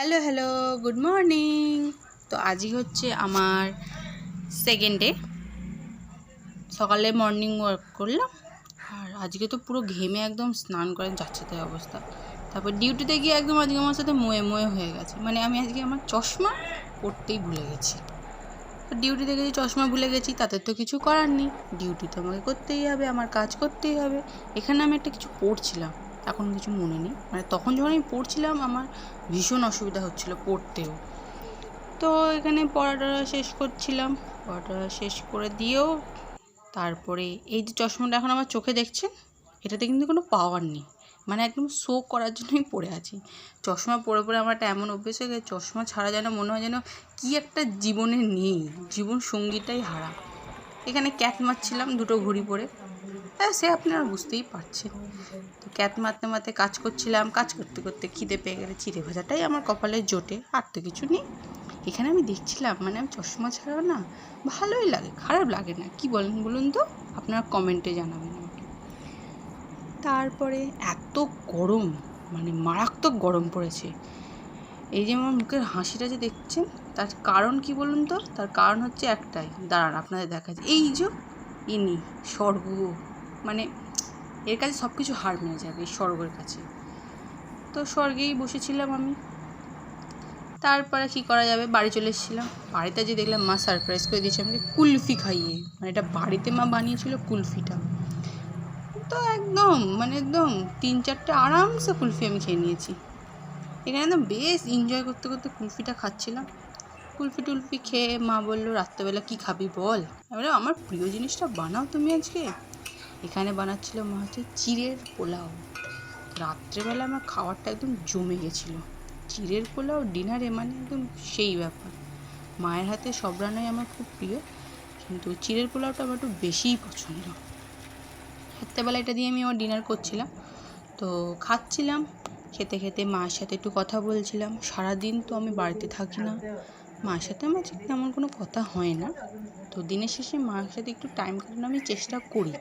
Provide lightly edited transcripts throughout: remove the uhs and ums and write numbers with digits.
Hello hello, good morning. তো আজই হচ্ছে আমার সেকেন্ড ডে। সকালে মর্নিং ওয়াক করলাম, আর আজকে তো পুরো ঘেমে একদম স্নান করে যাচ্ছে তাই অবস্থা। তারপর ডিউটিতে গিয়ে একদম আজকে আমার সাথে ময়ে হয়ে গেছে, মানে আমি আজকে আমার চশমা পরতেই ভুলে গেছি। তো ডিউটিতে গেছি, চশমা ভুলে গেছি, তাতে তো কিছু করার নেই, ডিউটি তো আমাকে করতেই হবে, আমার কাজ করতেই হবে। এখানে আমি একটা কিছু পড়ছিলাম, এখন কিছু মনে নেই, মানে তখন যখন আমি পড়ছিলাম আমার ভীষণ অসুবিধা হচ্ছিল পড়তেও। তো এখানে পড়াটা শেষ করছিলাম, পড়াটা শেষ করে দিয়েও তারপরে এই যে চশমাটা এখন আমার চোখে দেখছেন, এটাতে কিন্তু কোনো পাওয়ার নেই, মানে একদম শো করার জন্যই পরে আছি। চশমা পরে পরে আমার একটা এমন অভ্যেস হয়ে গেছে, চশমা ছাড়া যেন মনে হয় যেন কী একটা জীবনে নেই, জীবন সঙ্গীটাই হারা। এখানে ক্যাট মারছিলাম দুটো ঘুড়ি পরে, হ্যাঁ সে আপনারা বুঝতেই পারছেন। তো ক্যাট মারতে মারতে কাজ করছিলাম, কাজ করতে করতে খিদে পেয়ে গেলে চিড়ে ভাজাটাই আমার কপালে জোটে, আর তো কিছু নেই। এখানে আমি দেখছিলাম, মানে আমি চশমা ছাড়াও না ভালোই লাগে, খারাপ লাগে না, কি বলেন বলুন তো, আপনারা কমেন্টে জানাবেন আমাকে। তারপরে এত গরম, মানে মারাত্মক গরম পড়েছে। এই যে আমার মুখের হাসিটা যে দেখছেন, তার কারণ কি বলুন তো, তার কারণ হচ্ছে একটাই, দাঁড়ান আপনাদের দেখা যায়, এই যে ইনি স্বর্গ, মানে এর কাছে সব কিছু হার মেনে যাবে এই স্বর্গের কাছে। তো স্বর্গেই বসেছিলাম আমি। তারপরে কী করা যাবে, বাড়ি চলে এসেছিলাম। বাড়িতে যে দেখলাম মা সারপ্রাইজ করে দিয়েছে আমাকে কুলফি খাইয়ে, মানে এটা বাড়িতে মা বানিয়েছিল কুলফিটা। তো একদম মানে একদম 3-4টে আরামসে কুলফি আমি খেয়ে নিয়েছি। এখানে একদম বেশ এনজয় করতে করতে কুলফিটা খাচ্ছিলাম। কুলফি টুলফি খেয়ে মা বললো রাত্রেবেলা কী খাবি বল। এবারে আমার প্রিয় জিনিসটা বানাও তুমি আজকে। এখানে বানাচ্ছিল মা হচ্ছে চিড়ের পোলাও। রাত্রেবেলা আমার খাবারটা একদম জমে গেছিলো। চিড়ের পোলাও ডিনারে মানে একদম সেই ব্যাপার। মায়ের হাতে সব রান্নাই আমার খুব প্রিয়, কিন্তু চিড়ের পোলাওটা আমার একটু বেশিই পছন্দ। রাত্রেবেলা এটা দিয়ে আমি আমার ডিনার করছিলাম, তো খাচ্ছিলাম, খেতে খেতে মায়ের সাথে একটু কথা বলছিলাম। সারাদিন তো আমি বাড়িতে থাকি না, মায়ের সাথে আমার ঠিক তেমন কোনো কথা হয় না। তো দিনের শেষে মায়ের সাথে একটু টাইম কাটানোর আমি চেষ্টা করি।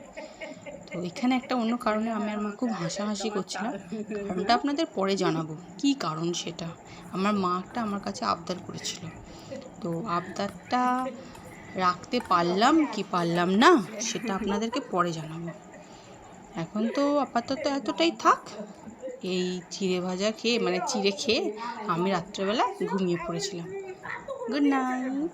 তো এখানে একটা অন্য কারণে আমি আর মা খুব হাসাহাসি করছিলাম, কারণটা আপনাদের পরে জানাবো কী কারণ সেটা। আমার মা একটা আমার কাছে আবদার করেছিল, তো আবদারটা রাখতে পারলাম কি পারলাম না সেটা আপনাদেরকে পরে জানাবো। এখন তো আপাতত এতটাই থাক। এই চিড়ে ভাজা খেয়ে, মানে চিড়ে খেয়ে আমি রাত্রেবেলা ঘুমিয়ে পড়েছিলাম। Good night.